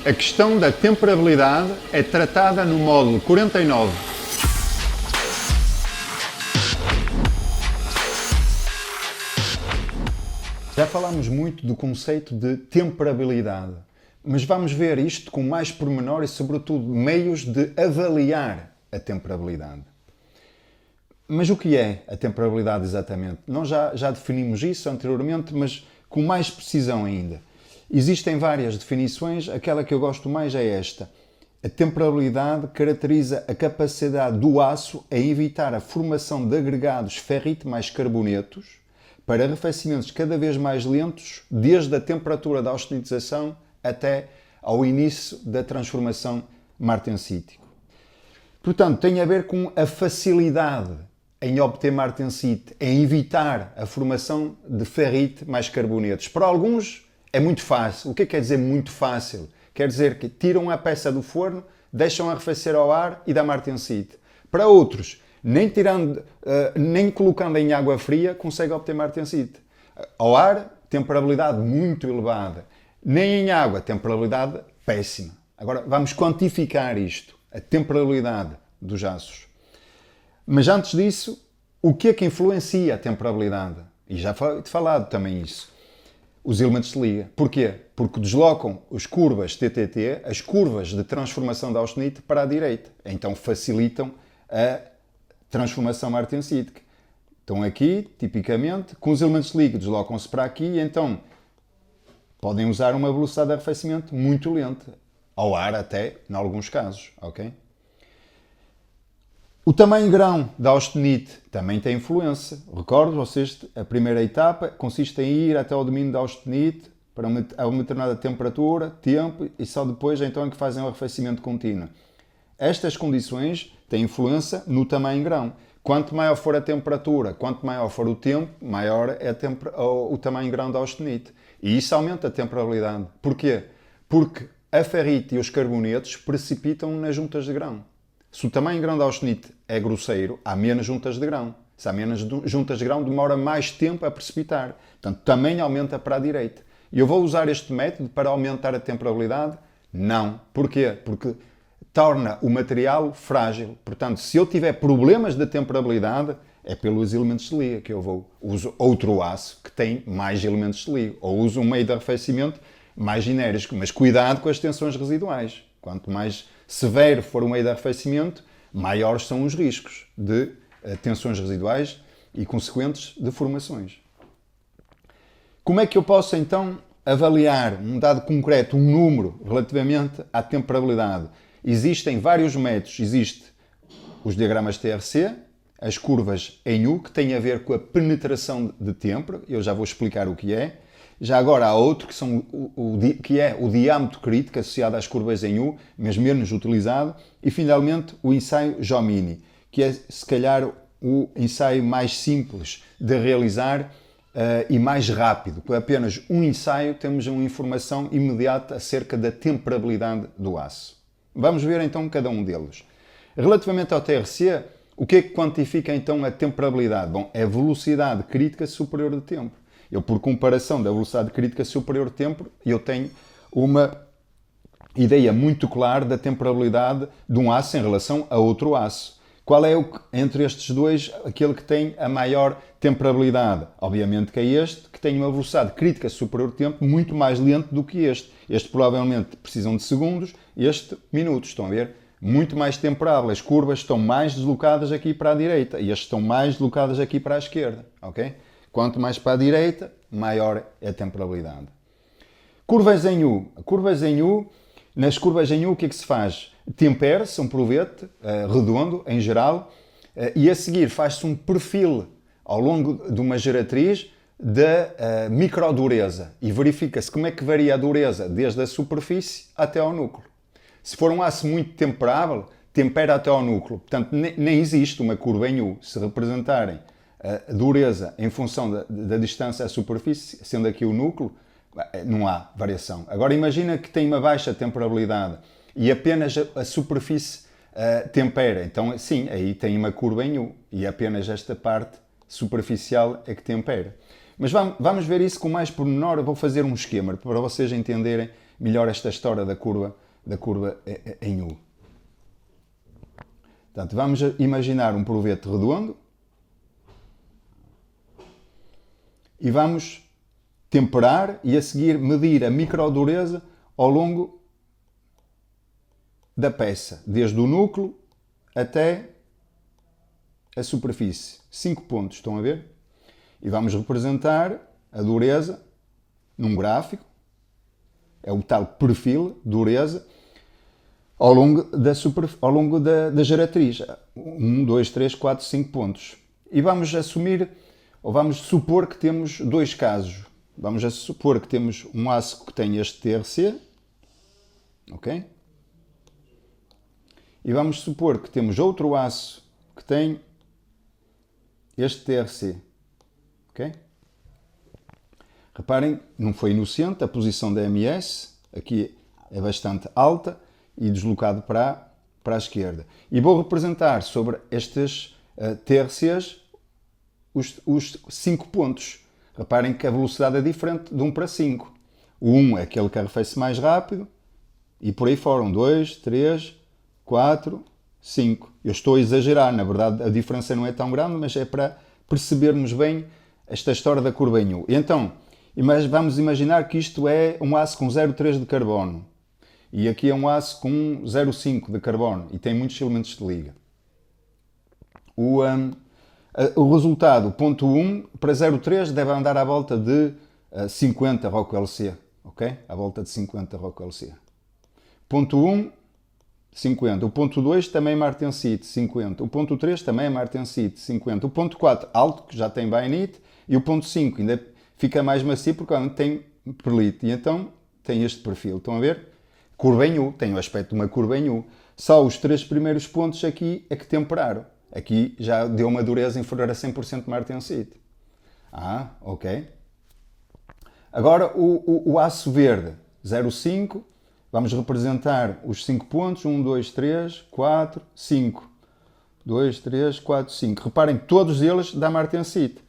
A questão da temperabilidade é tratada no módulo 49. Já falámos muito do conceito de temperabilidade, mas vamos ver isto com mais pormenor e, sobretudo, meios de avaliar a temperabilidade. Mas o que é a temperabilidade exatamente? Nós já definimos isso anteriormente, mas com mais precisão ainda. Existem várias definições, aquela que eu gosto mais é esta. A temperabilidade caracteriza a capacidade do aço a evitar a formação de agregados ferrite mais carbonetos para arrefecimentos cada vez mais lentos, desde a temperatura da austenização até ao início da transformação martensítico. Portanto, tem a ver com a facilidade em obter martensite, em evitar a formação de ferrite mais carbonetos. Para alguns é muito fácil. O que quer dizer muito fácil? Quer dizer que tiram a peça do forno, deixam arrefecer ao ar e dá martensite. Para outros, nem colocando em água fria consegue obter martensite. Ao ar, temperabilidade muito elevada. Nem em água, temperabilidade péssima. Agora, vamos quantificar isto, a temperabilidade dos aços. Mas antes disso, o que é que influencia a temperabilidade? E já foi falado também isso. Os elementos de liga. Porquê? Porque deslocam as curvas TTT, as curvas de transformação da austenite, para a direita. Então facilitam a transformação martensítica. Estão aqui, tipicamente, com os elementos de liga, deslocam-se para aqui e então podem usar uma velocidade de arrefecimento muito lenta. Ao ar até, em alguns casos. Ok? O tamanho grão da austenite também tem influência. Recordo vocês, a primeira etapa consiste em ir até ao domínio da austenite para uma determinada temperatura, tempo e só depois então é que fazem o arrefecimento contínuo. Estas condições têm influência no tamanho grão. Quanto maior for a temperatura, quanto maior for o tempo, maior é o tamanho grão da austenite. E isso aumenta a temperabilidade. Porquê? Porque a ferrite e os carbonetos precipitam nas juntas de grão. Se o tamanho grão da austenite é grosseiro, há menos juntas de grão. Se há menos juntas de grão, demora mais tempo a precipitar. Portanto, também aumenta para a direita. E eu vou usar este método para aumentar a temperabilidade? Não. Porquê? Porque torna o material frágil. Portanto, se eu tiver problemas de temperabilidade, é pelos elementos de liga que eu uso outro aço que tem mais elementos de liga. Ou uso um meio de arrefecimento mais enérgico. Mas cuidado com as tensões residuais. Quanto mais severo for o meio de arrefecimento, maiores são os riscos de tensões residuais e consequentes deformações. Como é que eu posso então avaliar um dado concreto, um número, relativamente à temperabilidade? Existem vários métodos. Existe os diagramas TRC, as curvas em U, que têm a ver com a penetração de tempero. Eu já vou explicar o que é. Já agora há outro que é o diâmetro crítico associado às curvas em U, mas menos utilizado. E finalmente o ensaio Jomini, que é se calhar o ensaio mais simples de realizar e mais rápido. Com apenas um ensaio temos uma informação imediata acerca da temperabilidade do aço. Vamos ver então cada um deles. Relativamente ao TRC, o que é que quantifica então a temperabilidade? Bom, é a velocidade crítica superior de tempo. Eu, por comparação da velocidade crítica superior de tempo, eu tenho uma ideia muito clara da temperabilidade de um aço em relação a outro aço. Qual é, entre estes dois, aquele que tem a maior temperabilidade? Obviamente que é este, que tem uma velocidade crítica superior de tempo muito mais lento do que este. Este provavelmente precisam de segundos, este minutos. Estão a ver? Muito mais temperável. As curvas estão mais deslocadas aqui para a direita e estas estão mais deslocadas aqui para a esquerda. Ok? Quanto mais para a direita, maior é a temperabilidade. Curvas em U. Nas curvas em U, o que é que se faz? Tempera-se um provete redondo, em geral, e a seguir faz-se um perfil ao longo de uma geratriz da microdureza e verifica-se como é que varia a dureza desde a superfície até ao núcleo. Se for um aço muito temperável, tempera até ao núcleo. Portanto, nem existe uma curva em U. Se representarem a dureza em função da distância à superfície, sendo aqui o núcleo, não há variação. Agora imagina que tem uma baixa temperabilidade e apenas a superfície tempera. Então sim, aí tem uma curva em U e apenas esta parte superficial é que tempera. Mas vamos ver isso com mais pormenor. Eu vou fazer um esquema para vocês entenderem melhor esta história da curva em U. Portanto, vamos imaginar um provete redondo e vamos temperar e a seguir medir a microdureza ao longo da peça, desde o núcleo até a superfície. 5 pontos, estão a ver? E vamos representar a dureza num gráfico, é o tal perfil, dureza, ao longo da geratriz. 1, 2, 3, 4, 5 pontos. E vamos assumir, ou vamos supor que temos dois casos. Vamos supor que temos um aço que tem este TRC, ok? E vamos supor que temos outro aço que tem este TRC, ok? Reparem, não foi inocente, a posição da MS aqui é bastante alta e deslocado para a esquerda. E vou representar sobre estes TRCs os 5 pontos. Reparem que a velocidade é diferente de 1 para 5. O 1 é aquele que arrefece mais rápido e por aí fora. 2, 3, 4, 5. Eu estou a exagerar, na verdade a diferença não é tão grande, mas é para percebermos bem esta história da curva em U. Então, vamos imaginar que isto é um aço com 0,3 de carbono. E aqui é um aço com 0,5 de carbono e tem muitos elementos de liga. O resultado, ponto 1, para 0,3 deve andar à volta de 50 ROC-LC. Ok? À volta de 50 ROC-LC. Ponto 1, 50. O ponto 2 também é martensite, 50. O ponto 3 também é martensite, 50. O ponto 4, alto, que já tem bainite. E o ponto 5 ainda fica mais macio porque tem perlite. E então tem este perfil. Estão a ver? Curva em U. Tem o aspecto de uma curva em U. Só os 3 primeiros pontos aqui é que temperaram. Aqui já deu uma dureza inferior a 100% de martensite. Ok. Agora o aço verde, 0,5. Vamos representar os 5 pontos. 1, 2, 3, 4, 5. 2, 3, 4, 5. Reparem, todos eles dá martensite.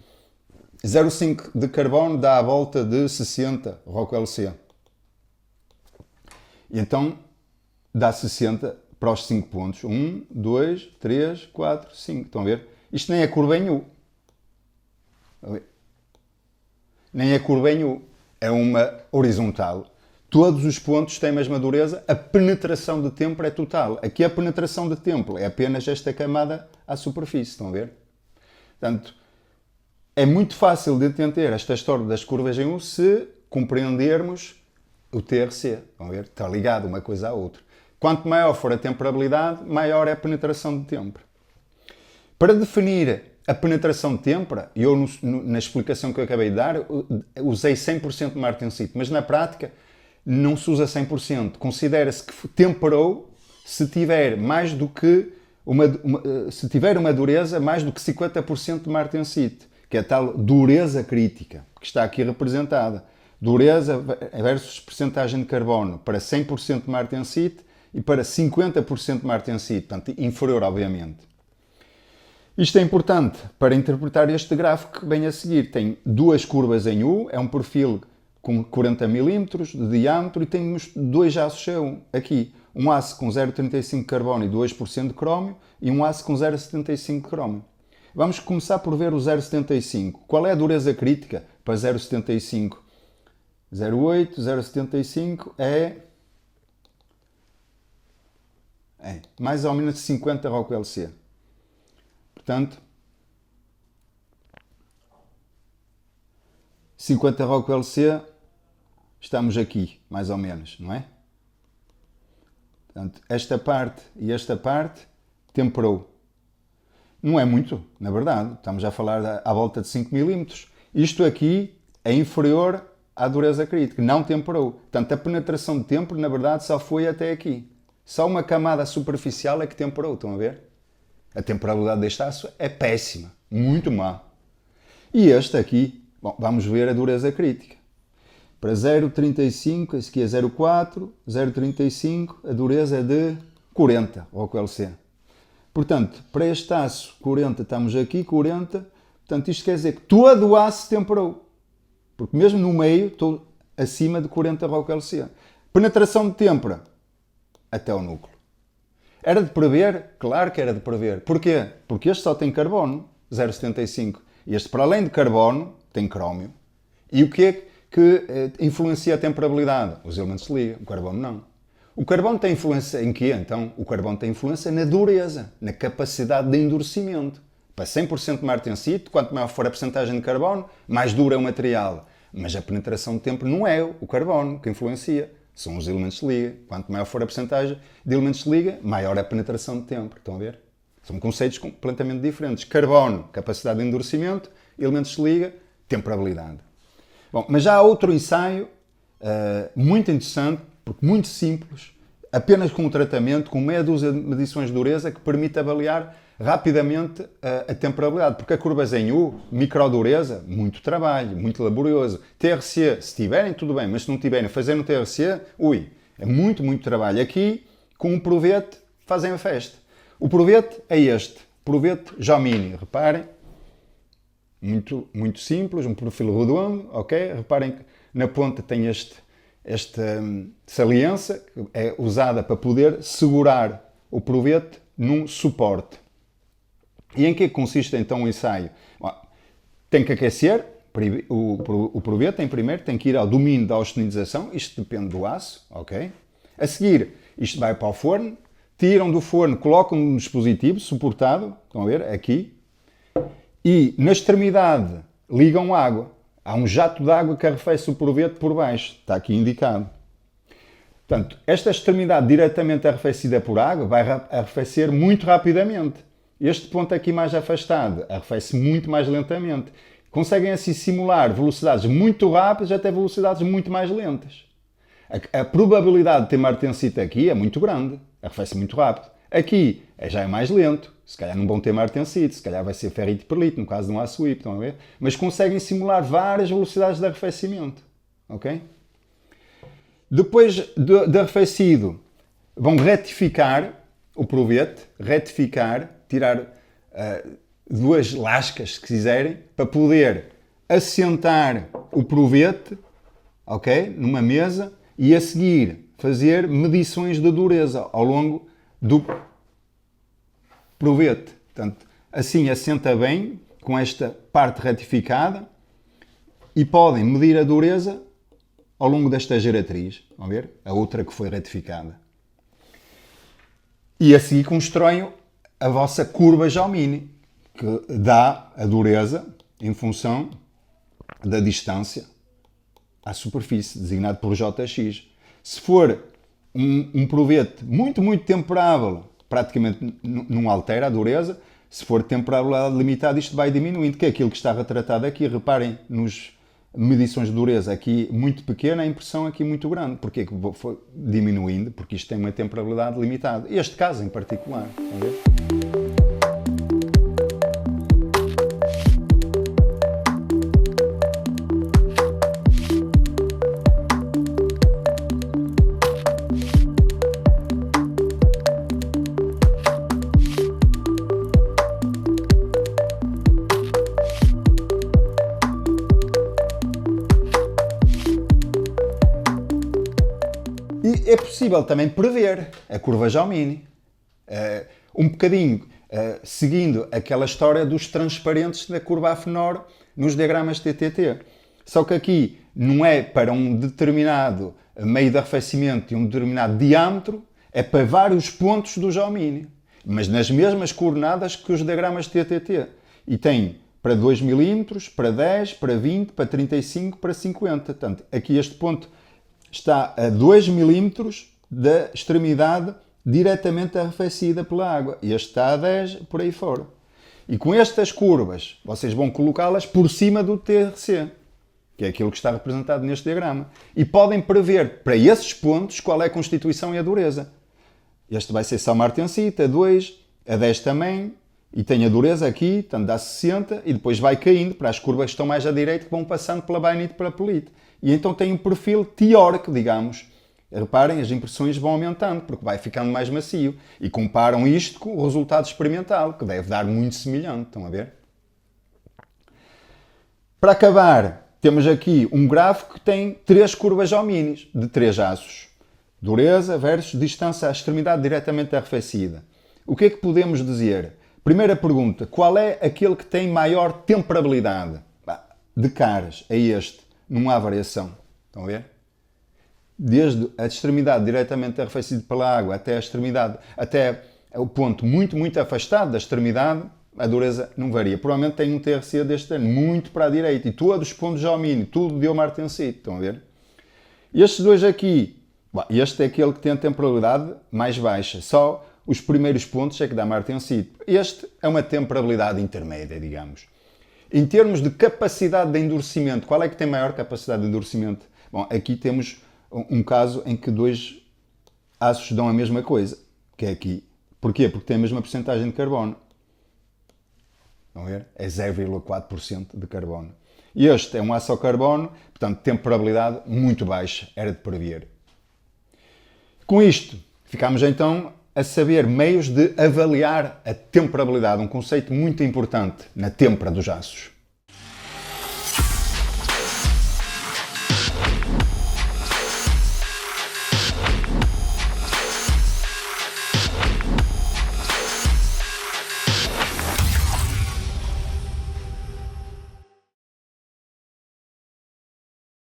0,5 de carbono dá a volta de 60 ROC-LC. E então dá 60 para os 5 pontos. 1, 2, 3, 4, 5. Estão a ver? Isto nem é curva em U. Nem é curva em U. É uma horizontal. Todos os pontos têm a mesma dureza. A penetração de tempo é total. Aqui a penetração de tempo é apenas esta camada à superfície. Estão a ver? Portanto, é muito fácil de entender esta história das curvas em U se compreendermos o TRC. Estão a ver? Está ligado uma coisa à outra. Quanto maior for a temperabilidade, maior é a penetração de tempera. Para definir a penetração de tempera, eu na explicação que eu acabei de dar, usei 100% de martensite, mas na prática não se usa 100%. Considera-se que temperou se tiver mais do que se tiver uma dureza mais do que 50% de martensite, que é a tal dureza crítica, que está aqui representada. Dureza versus percentagem de carbono para 100% de martensite e para 50% de martensite, portanto, inferior, obviamente. Isto é importante para interpretar este gráfico que vem a seguir. Tem duas curvas em U, é um perfil com 40 mm de diâmetro e temos dois aços aqui. Um aço com 0,35 de carbono e 2% de crómio e um aço com 0,75 de crómio. Vamos começar por ver o 0,75. Qual é a dureza crítica para 0,75? 0,8, 0,75 é mais ou menos 50 ROC-LC. Portanto, 50 ROC-LC, estamos aqui, mais ou menos, não é? Portanto, esta parte e esta parte temperou. Não é muito, na verdade. Estamos a falar à volta de 5 mm. Isto aqui é inferior à dureza crítica. Não temperou. Portanto, a penetração de tempero, na verdade, só foi até aqui. Só uma camada superficial é que temperou. Estão a ver? A temperabilidade deste aço é péssima. Muito má. E este aqui, bom, vamos ver a dureza crítica. Para 0,35, esse aqui é 0,4, 0,35, a dureza é de 40 ROC-LC. Portanto, para este aço 40, estamos aqui, 40. Portanto, isto quer dizer que todo o aço temperou. Porque mesmo no meio, estou acima de 40 ROC-LC. Penetração de têmpera até ao núcleo. Era de prever? Claro que era de prever. Porquê? Porque este só tem carbono, 0,75. Este, para além de carbono, tem crómio. E o que é que influencia a temperabilidade? Os elementos de liga. O carbono não. O carbono tem influência em quê, então? O carbono tem influência na dureza, na capacidade de endurecimento. Para 100% de martensite, quanto maior for a percentagem de carbono, mais duro é o material. Mas a penetração de têmpera não é o carbono que influencia. São os elementos de liga. Quanto maior for a percentagem de elementos de liga, maior é a penetração de têmpera. Estão a ver? São conceitos completamente diferentes. Carbono, capacidade de endurecimento. Elementos de liga, temperabilidade. Bom, mas já há outro ensaio muito interessante, porque muito simples, apenas com um tratamento, com meia dúzia de medições de dureza, que permite avaliar rapidamente a temperabilidade. Porque a curva em U, microdureza, muito trabalho, muito laborioso. TRC, se tiverem, tudo bem, mas se não tiverem, fazer no TRC, é muito, muito trabalho. Aqui, com um provete, fazem a festa. O provete é este, provete Jomini, reparem, muito, muito simples, um perfil redondo, ok? Reparem que na ponta tem esta saliência, que é usada para poder segurar o provete num suporte. E em que consiste então o ensaio? Tem que aquecer, o provete em primeiro tem que ir ao domínio da austenização, isto depende do aço, ok? A seguir, isto vai para o forno, tiram do forno, colocam no dispositivo suportado, estão a ver, aqui, e na extremidade ligam água. Há um jato de água que arrefece o provete por baixo, está aqui indicado. Portanto, esta extremidade diretamente arrefecida por água vai arrefecer muito rapidamente. Este ponto aqui mais afastado arrefece muito mais lentamente. Conseguem assim simular velocidades muito rápidas até velocidades muito mais lentas. A probabilidade de ter martensite aqui é muito grande, arrefece muito rápido. Aqui já é mais lento, se calhar não vão ter martensite, se calhar vai ser ferrite perlite, no caso de um aço IP, estão a ver? Mas conseguem simular várias velocidades de arrefecimento, ok? Depois de arrefecido, vão retificar o provete, tirar duas lascas, se quiserem, para poder assentar o provete, ok? Numa mesa e a seguir fazer medições de dureza ao longo do provete. Portanto, assim assenta bem com esta parte retificada e podem medir a dureza ao longo desta geratriz, vão ver? A outra que foi retificada. E assim constroem a vossa curva Jomini, que dá a dureza em função da distância à superfície, designado por Jx. Se for um provete muito, muito temperável, praticamente não altera a dureza. Se for temperabilidade limitada, isto vai diminuindo, que é aquilo que está retratado aqui. Reparem nas medições de dureza aqui muito pequena, a impressão aqui muito grande. Porquê que foi diminuindo? Porque isto tem uma temperabilidade limitada. Este caso em particular. Estão a ver? E é possível também prever a curva Jomini, um bocadinho seguindo aquela história dos transparentes da curva AFNOR nos diagramas TTT. Só que aqui não é para um determinado meio de arrefecimento e um determinado diâmetro, é para vários pontos do Jomini, mas nas mesmas coordenadas que os diagramas TTT. E tem para 2 mm, para 10, para 20, para 35, para 50. Portanto, aqui este ponto está a 2 mm da extremidade diretamente arrefecida pela água. E este está a 10, por aí fora. E com estas curvas, vocês vão colocá-las por cima do TRC, que é aquilo que está representado neste diagrama. E podem prever para esses pontos qual é a constituição e a dureza. Este vai ser só martensite, a 2, a 10 também, e tem a dureza aqui, portanto dá 60, e depois vai caindo para as curvas que estão mais à direita, que vão passando pela bainite para a pelite. E então tem um perfil teórico, digamos. Reparem, as impressões vão aumentando, porque vai ficando mais macio. E comparam isto com o resultado experimental, que deve dar muito semelhante. Estão a ver? Para acabar, temos aqui um gráfico que tem 3 curvas Jominis, de 3 aços. Dureza versus distância à extremidade diretamente arrefecida. O que é que podemos dizer? Primeira pergunta, qual é aquele que tem maior temperabilidade? De caras, é este. Não há variação. Estão a ver? Desde a extremidade diretamente arrefecida pela água até a extremidade, até o ponto muito, muito afastado da extremidade, a dureza não varia. Provavelmente tem um TRC deste ano muito para a direita e todos os pontos de alumínio, tudo deu martensite. Estão a ver? Estes dois aqui, este é aquele que tem a temperabilidade mais baixa. Só os primeiros pontos é que dá martensite. Este é uma temperabilidade intermédia, digamos. Em termos de capacidade de endurecimento, qual é que tem maior capacidade de endurecimento? Bom, aqui temos um caso em que dois aços dão a mesma coisa, que é aqui. Porquê? Porque tem a mesma porcentagem de carbono. Estão a ver? É 0,4% de carbono. E este é um aço ao carbono, portanto, temperabilidade muito baixa, era de prever. Com isto, ficamos então a saber meios de avaliar a temperabilidade, um conceito muito importante na têmpera dos aços.